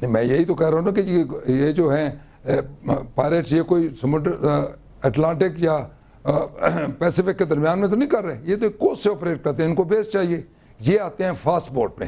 نہیں میں یہی تو کہہ رہا ہوں نا کہ یہ جو ہیں پائریٹس یہ کوئی سمندر اٹلانٹک یا پیسیفک کے درمیان میں تو نہیں کر رہے, یہ تو کوسٹ سے آپریٹ کرتے ہیں, ان کو بیس چاہیے. یہ آتے ہیں فاسٹ بوٹ میں,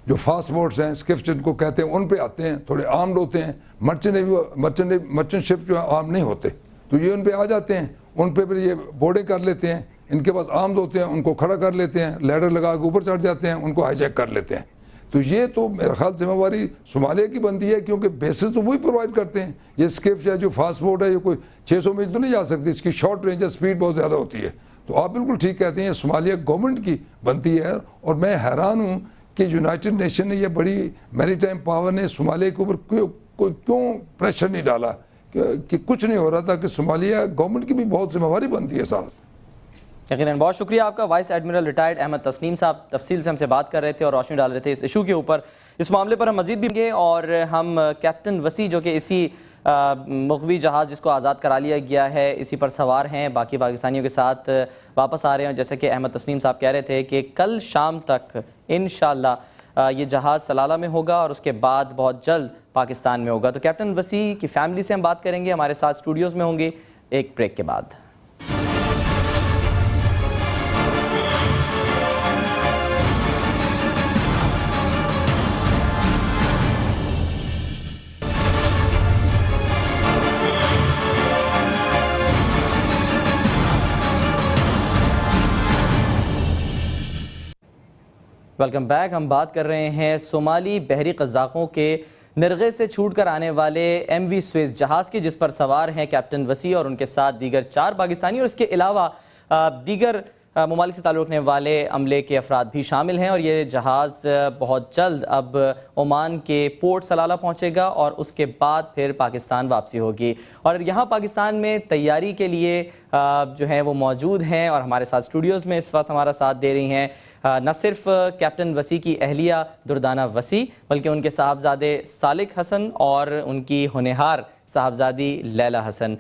جو فاسٹ بوٹس ہیں اسکفٹ جن کو کہتے ہیں, ان پہ آتے ہیں, تھوڑے آرمڈ ہوتے ہیں. مرچنٹ شپ جو ہے آرم نہیں ہوتے, تو یہ ان پہ آ جاتے ہیں, ان پہ پھر یہ بورڈنگ کر لیتے ہیں. ان کے پاس آرمز ہوتے ہیں, ان کو کھڑا کر لیتے ہیں, لیڈر لگا کے اوپر چڑھ جاتے ہیں, ان کو ہائی جیک کر لیتے ہیں. تو یہ تو میرا خیال ذمہ داری صومالیہ کی بنتی ہے, کیونکہ بیسز تو وہی پرووائڈ کرتے ہیں. یہ اسکیپ یا جو فاسٹ بوٹ ہے یہ کوئی 600 میل تو نہیں جا سکتی, اس کی شارٹ رینج ہے, سپیڈ بہت زیادہ ہوتی ہے. تو آپ بالکل ٹھیک کہتے ہیں, صومالیہ گورنمنٹ کی بنتی ہے. اور میں حیران ہوں کہ یونائٹڈ نیشن نے یہ بڑی میری ٹائم پاور نے صومالیہ کے اوپر کیوں پریشر نہیں ڈالا کہ کچھ نہیں ہو رہا تھا, کہ صومالیہ گورنمنٹ کی بھی بہت ذمہ داری بنتی ہے صاحب. یقیناً بہت شکریہ آپ کا. Vice admiral retired Ahmed Tasneem sahab تفصیل سے ہم سے بات کر رہے تھے اور روشنی ڈال رہے تھے اس ایشو کے اوپر. اس معاملے پر ہم مزید بھی گے, اور ہم کیپٹن وسیع جو کہ اسی مغوی جہاز جس کو آزاد کرا لیا گیا ہے اسی پر سوار ہیں, باقی پاکستانیوں کے ساتھ واپس آ رہے ہیں. جیسے کہ احمد تسنیم صاحب کہہ رہے تھے کہ کل شام تک انشاءاللہ یہ جہاز سلالہ میں ہوگا اور اس کے بعد بہت جلد پاکستان میں ہوگا. تو کیپٹن وسیع کی فیملی سے ہم بات کریں گے, ہمارے ساتھ اسٹوڈیوز میں ہوں گے ایک بریک کے بعد. Welcome back. ہم بات کر رہے ہیں صومالی بحری قزاقوں کے نرغے سے چھوٹ کر آنے والے ایم وی سویز جہاز کی, جس پر سوار ہیں کیپٹن وسیع اور ان کے ساتھ دیگر 4 پاکستانی, اور اس کے علاوہ دیگر ممالک سے تعلق رکھنے والے عملے کے افراد بھی شامل ہیں. اور یہ جہاز بہت جلد اب عمان کے پورٹ سلالہ پہنچے گا اور اس کے بعد پھر پاکستان واپسی ہوگی. اور یہاں پاکستان میں تیاری کے لیے جو ہیں وہ موجود ہیں, اور ہمارے ساتھ اسٹوڈیوز میں اس وقت ہمارا ساتھ دے رہی ہیں نہ صرف کیپٹن وسیع کی اہلیہ دردانہ وسیع, بلکہ ان کے صاحبزادے سالک حسن اور ان کی ہونہار صاحبزادی لیلہ حسن.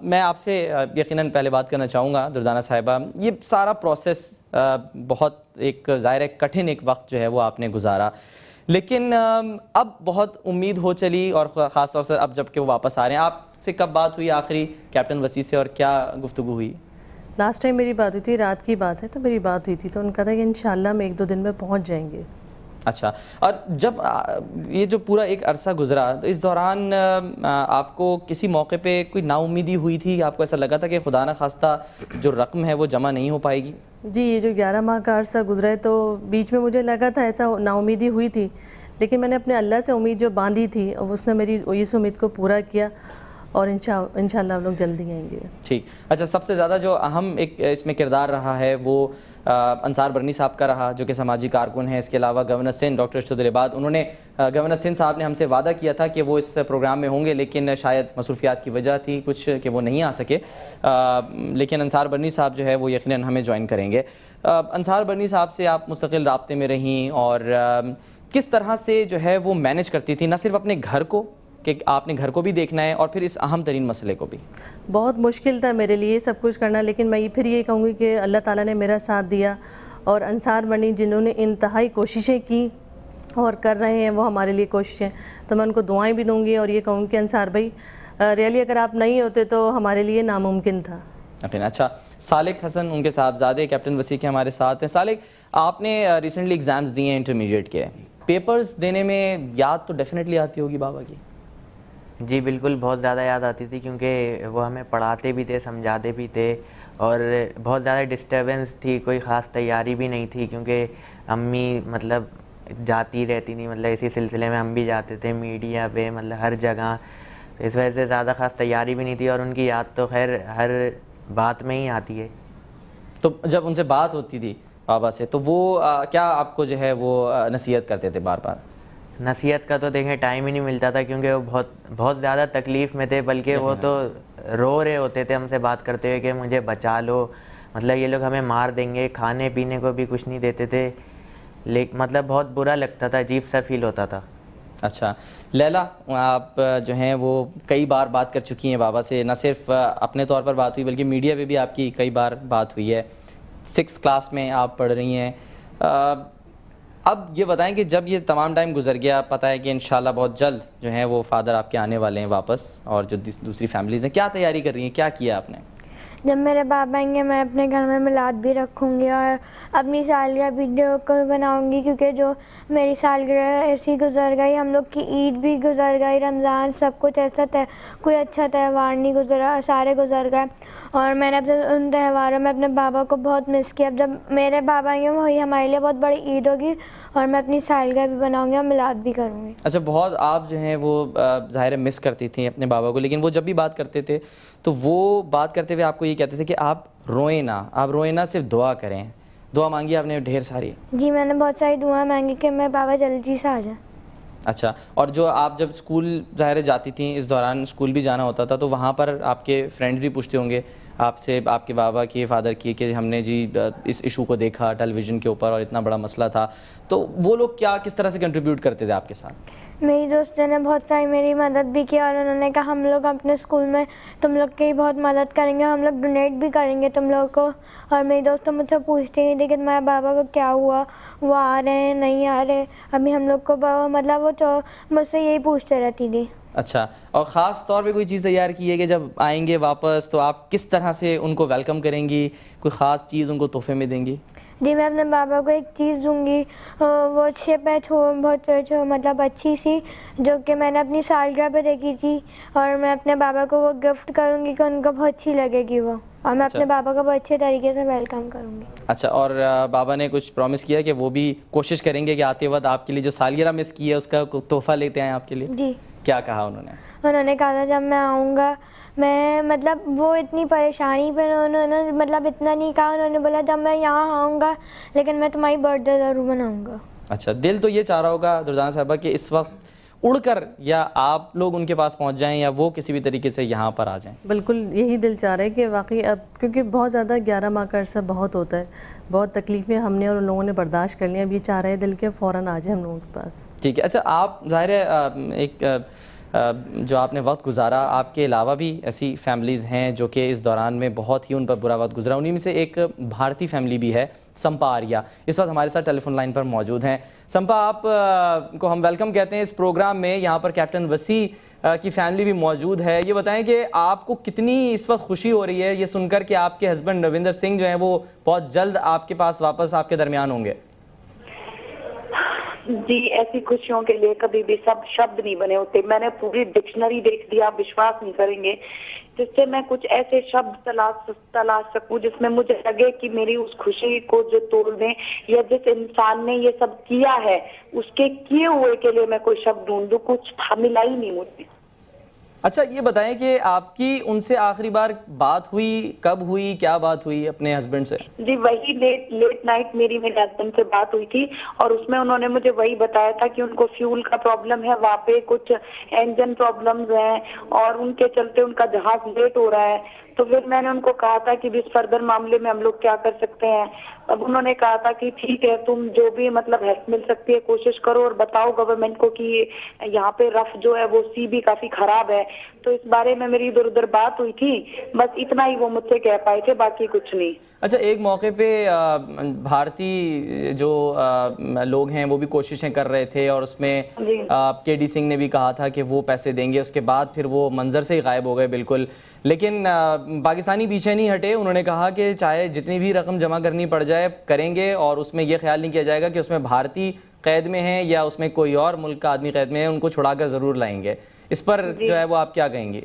میں آپ سے یقیناً پہلے بات کرنا چاہوں گا دردانہ صاحبہ, یہ سارا پروسیس بہت ایک ظاہر کٹھن ایک وقت جو ہے وہ آپ نے گزارا, لیکن اب بہت امید ہو چلی, اور خاص طور سے اب جب کہ وہ واپس آ رہے ہیں. آپ سے کب بات ہوئی آخری کیپٹن وسیع سے, اور کیا گفتگو ہوئی؟ لاسٹ ٹائم میری بات ہوئی تھی, رات کی بات ہے, تو میری بات ہوئی تھی تو ان کا تھا کہ انشاءاللہ ہم 1-2 دن میں پہنچ جائیں گے. اچھا, اور جب یہ جو پورا ایک عرصہ گزرا تو اس دوران آپ کو کسی موقع پہ کوئی نا امیدی ہوئی تھی؟ آپ کو ایسا لگا تھا کہ خدا نہ خواستہ جو رقم ہے وہ جمع نہیں ہو پائے گی؟ جی, یہ جو 11 ماہ کا عرصہ گزرا ہے تو بیچ میں مجھے لگا تھا ایسا نا امیدی ہوئی تھی, لیکن میں نے اپنے اللہ سے امید جو باندھی تھی اس نے میری اس امید کو پورا کیا, اور انشاءاللہ ہم لوگ جلدی آئیں گے. ٹھیک. اچھا, سب سے زیادہ جو اہم ایک اس میں کردار رہا ہے وہ انصار برنی صاحب کا رہا, جو کہ سماجی کارکن ہیں. اس کے علاوہ گورنر سندھ ڈاکٹر ارشد العباد, گورنر سندھ صاحب نے ہم سے وعدہ کیا تھا کہ وہ اس پروگرام میں ہوں گے, لیکن شاید مصروفیات کی وجہ تھی کچھ کہ وہ نہیں آ سکے, لیکن انصار برنی صاحب جو ہے وہ یقیناً ہمیں جوائن کریں گے. انصار برنی صاحب سے آپ مستقل رابطے میں رہیں, اور کس طرح سے جو ہے وہ مینیج کرتی تھی, نہ صرف اپنے گھر کو کہ آپ نے گھر کو بھی دیکھنا ہے اور پھر اس اہم ترین مسئلے کو بھی؟ بہت مشکل تھا میرے لیے سب کچھ کرنا, لیکن میں پھر یہ کہوں گی کہ اللہ تعالیٰ نے میرا ساتھ دیا, اور انصار برنی جنہوں نے انتہائی کوششیں کی اور کر رہے ہیں وہ ہمارے لیے کوششیں, تو میں ان کو دعائیں بھی دوں گی, اور یہ کہوں گی کہ انصار بھائی ریئلی اگر آپ نہیں ہوتے تو ہمارے لیے ناممکن تھا. اچھا, سالک حسن ان کے صاحبزادے کیپٹن وسیع کے ہمارے ساتھ ہیں. سالک, آپ نے ریسنٹلی ایگزامز دیے ہیں انٹرمیڈیٹ کے, پیپرز دینے میں یاد تو ڈیفینیٹلی آتی ہوگی بابا کی؟ جی بالکل, بہت زیادہ یاد آتی تھی, کیونکہ وہ ہمیں پڑھاتے بھی تھے, سمجھاتے بھی تھے, اور بہت زیادہ ڈسٹربنس تھی, کوئی خاص تیاری بھی نہیں تھی, کیونکہ امی مطلب جاتی رہتی تھیں, مطلب اسی سلسلے میں ہم بھی جاتے تھے میڈیا پہ, مطلب ہر جگہ, اس وجہ سے زیادہ خاص تیاری بھی نہیں تھی, اور ان کی یاد تو خیر ہر بات میں ہی آتی ہے. تو جب ان سے بات ہوتی تھی بابا سے تو وہ کیا آپ کو جو ہے وہ نصیحت کرتے تھے بار بار؟ نصیحت کا تو دیکھیں ٹائم ہی نہیں ملتا تھا, کیونکہ وہ بہت زیادہ تکلیف میں تھے, بلکہ وہ تو رو رہے ہوتے تھے ہم سے بات کرتے ہوئے کہ مجھے بچا لو, مطلب یہ لوگ ہمیں مار دیں گے, کھانے پینے کو بھی کچھ نہیں دیتے تھے, مطلب بہت برا لگتا تھا, عجیب سا فیل ہوتا تھا. اچھا, لیلہ آپ جو ہیں وہ کئی بار بات کر چکی ہیں بابا سے, نہ صرف اپنے طور پر بات ہوئی بلکہ میڈیا پہ بھی آپ کی کئی بار بات ہوئی ہے. 6 کلاس میں آپ پڑھ رہی ہیں, اب یہ بتائیں کہ جب یہ تمام ٹائم گزر گیا، پتہ ہے کہ انشاءاللہ بہت جلد جو ہیں وہ فادر آپ کے آنے والے ہیں واپس، اور جو دوسری فیملیز ہیں، کیا تیاری کر رہی ہیں، کیا کیا آپ نے؟ جب میرے بابا آئیں گے میں اپنے گھر میں میلاد بھی رکھوں گی اور اپنی سالگرہ ویڈیو کو بناؤں گی، کیونکہ جو میری سالگرہ ایسی گزر گئی، ہم لوگ کی عید بھی گزر گئی، رمضان، سب کچھ ایسا کوئی اچھا تہوار نہیں گزرا، سارے گزر گئے، اور میں نے ان تہواروں میں اپنے بابا کو بہت مس کیا۔ اب جب میرے بابا آئیں گے وہی ہمارے لیے بہت بڑی عید ہوگی، اور میں اپنی سالگرہ بھی بناؤں گی اور میلاد بھی کروں گی۔ اچھا، بہت آپ جو ہیں وہ ظاہر ہے مس کرتی تھیں اپنے بابا کو، لیکن وہ جب بھی بات کرتے تھے تو وہ بات کرتے ہوئے آپ کو یہ کہتے تھے کہ آپ روئیں نہ، صرف دعا کریں۔ دعا مانگی آپ نے ڈھیر ساری؟ جی میں نے بہت ساری دعائیں مانگی کہ میں بابا جلدی سے آ جائیں۔ اچھا، اور جو آپ جب اسکول ظاہر جاتی تھیں، اس دوران اسکول بھی جانا ہوتا تھا، تو وہاں پر آپ کے فرینڈ بھی پوچھتے ہوں گے آپ سے، آپ کے بابا کی، فادر کی، کہ ہم نے جی اس ایشو کو دیکھا ٹیلی ویژن کے اوپر اور اتنا بڑا مسئلہ تھا، تو وہ لوگ کس طرح سے کنٹریبیوٹ کرتے تھے آپ کے ساتھ؟ میری دوستوں نے بہت ساری میری مدد بھی کی، اور انہوں نے کہا ہم لوگ اپنے اسکول میں تم لوگ کی بہت مدد کریں گے، ہم لوگ ڈونیٹ بھی کریں گے تم لوگ کو۔ اور میری دوستوں مجھ سے پوچھتی ہیں لیکن میرے بابا کو کیا ہوا، وہ آ رہے ہیں نہیں آ رہے، ابھی ہم لوگ کو مطلب وہ مجھ سے یہی پوچھتے رہتی تھی۔ اچھا، اور خاص طور پہ کوئی چیز تیار کی ہے کہ جب آئیں گے واپس تو آپ کس طرح سے ان کو ویلکم کریں گی، کوئی خاص چیز ان کو تحفے میں دیں گی؟ جی میں اپنے بابا کو ایک چیز دوں گی، وہ شپ ہے بہت مطلب اچھی سی، جو کہ میں نے اپنی سالگرہ پہ دیکھی تھی، اور میں اپنے بابا کو وہ گفٹ کروں گی کہ ان کو بہت اچھی لگے گی وہ، اور میں اپنے بابا کو بہت اچھے طریقے سے ویلکم کروں گی۔ اچھا، اور بابا نے کچھ پرومس کیا کہ وہ بھی کوشش کریں گے کہ آتے وقت آپ کے لیے جو سالگرہ مس کی ہے اس کا تحفہ لیتے ہیں آپ کے لیے؟ جی کیا کہا انہوں نے کہا تھا جب میں آؤں گا، میں مطلب وہ اتنی پریشانی پہ انہوں نے مطلب اتنا نہیں کہا، انہوں نے بولا جب میں یہاں آؤں گا لیکن میں تمہاری برتھ ڈے ضرور مناؤں گا۔ اچھا، دل تو یہ چاہ رہا ہوگا دردانہ صاحبہ کہ اس وقت اڑ کر یا آپ لوگ ان کے پاس پہنچ جائیں یا وہ کسی بھی طریقے سے یہاں پر آ جائیں۔ بالکل یہی دل چاہ رہا ہے کہ واقعی اب کیونکہ بہت زیادہ 11 ماہ کا عرصہ بہت ہوتا ہے، بہت تکلیفیں ہم نے اور ان لوگوں نے برداشت کر لیں، اب یہ چاہ رہے ہیں دل کے فوراً آ جائیں ہم لوگوں کے پاس۔ ٹھیک ہے، اچھا آپ ظاہر ہے ایک جو آپ نے وقت گزارا، آپ کے علاوہ بھی ایسی فیملیز ہیں جو کہ اس دوران میں بہت ہی ان پر برا وقت گزرا، انہی میں سے ایک بھارتی فیملی بھی ہے، سمپا آریہ، اس وقت ہمارے ساتھ ٹیلی فون لائن پر موجود ہیں۔ سمپا، آپ کو ہم ویلکم کہتے ہیں اس پروگرام میں، یہاں پر کیپٹن وسیع کی فیملی بھی موجود ہے۔ یہ بتائیں کہ آپ کو کتنی اس وقت خوشی ہو رہی ہے یہ سن کر کہ آپ کے ہسبینڈ روندر سنگھ جو ہیں وہ بہت جلد آپ کے پاس واپس آپ کے درمیان ہوں گے؟ جی ایسی خوشیوں کے لیے کبھی بھی سب شبد نہیں بنے ہوتے، میں نے پوری ڈکشنری دیکھ دی، آپ وشواس نہیں کریں گے، جس سے میں کچھ ایسے شبد تلاش سکوں جس میں مجھے لگے کہ میری اس خوشی کو جو توڑ دیں، یا جس انسان نے یہ سب کیا ہے اس کے کیے ہوئے کے لیے میں کوئی شبد ڈھونڈوں، کچھ ملا ہی نہیں مجھے۔ اچھا یہ بتائیں کہ آپ کی ان سے آخری بار بات ہوئی کب ہوئی، کیا بات ہوئی اپنے ہسبینڈ سے؟ جی وہی لیٹ نائٹ میرے ہسبینڈ سے بات ہوئی تھی، اور اس میں انہوں نے مجھے وہی بتایا تھا کہ ان کو فیول کا پرابلم ہے، وہاں پہ کچھ انجن پرابلمز ہیں اور ان کے چلتے ان کا جہاز لیٹ ہو رہا ہے۔ تو پھر میں نے ان کو کہا تھا کہ اس فردر معاملے میں ہم لوگ کیا کر سکتے ہیں۔ اب انہوں نے کہا تھا کہ ٹھیک ہے تم جو بھی مطلب ہیلپ مل سکتی ہے کوشش کرو، اور بتاؤ گورنمنٹ کو کہ یہاں پہ رف جو ہے وہ سی بھی کافی خراب ہے۔ تو اس بارے میں میری ادھر ادھر بات ہوئی تھی، بس اتنا ہی وہ مجھ سے کہہ پائے تھے، باقی کچھ نہیں۔ اچھا، ایک موقع پہ بھارتی جو لوگ ہیں وہ بھی کوششیں کر رہے تھے، اور اس میں کے ڈی سنگھ نے بھی کہا تھا کہ وہ پیسے دیں گے، اس کے بعد پھر وہ منظر سے ہی غائب ہو گئے بالکل۔ لیکن پاکستانی پیچھے نہیں ہٹے، انہوں نے کہا کہ چاہے جتنی بھی رقم جمع کرنی پڑ جائے کریں گے، اور اس میں یہ خیال نہیں کیا جائے گا کہ اس میں بھارتی قید میں ہیں یا اس میں کوئی اور ملک کا آدمی قید میں ہے، ان کو چھڑا کر ضرور لائیں گے۔ اس پر جو ہے وہ آپ کیا کہیں گے؟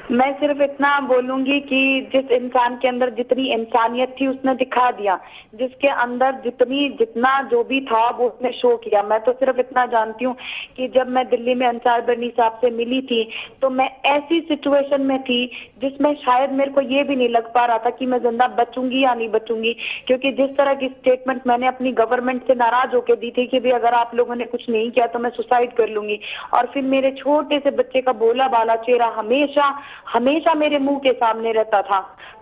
میں صرف اتنا بولوں گی کہ جس انسان کے اندر جتنی انسانیت تھی اس نے دکھا دیا، جس کے اندر جتنا جو بھی تھا وہ اس نے شو کیا۔ میں تو صرف اتنا جانتی ہوں کہ جب میں دلی میں انصار برنی صاحب سے ملی تھی تو میں ایسی سچویشن میں تھی جس میں شاید میرے کو یہ بھی نہیں لگ پا رہا تھا کہ میں زندہ بچوں گی یا نہیں بچوں گی، کیونکہ جس طرح کی اسٹیٹمنٹ میں نے اپنی گورنمنٹ سے ناراض ہو کے دی تھی کہ بھی اگر آپ لوگوں نے کچھ نہیں کیا تو میں سوسائڈ کر لوں گی، اور پھر میرے چھوٹے سے بچے کا بولا بالا چہرہ ہمیشہ میرے منہ کے سامنے رہتا تھا۔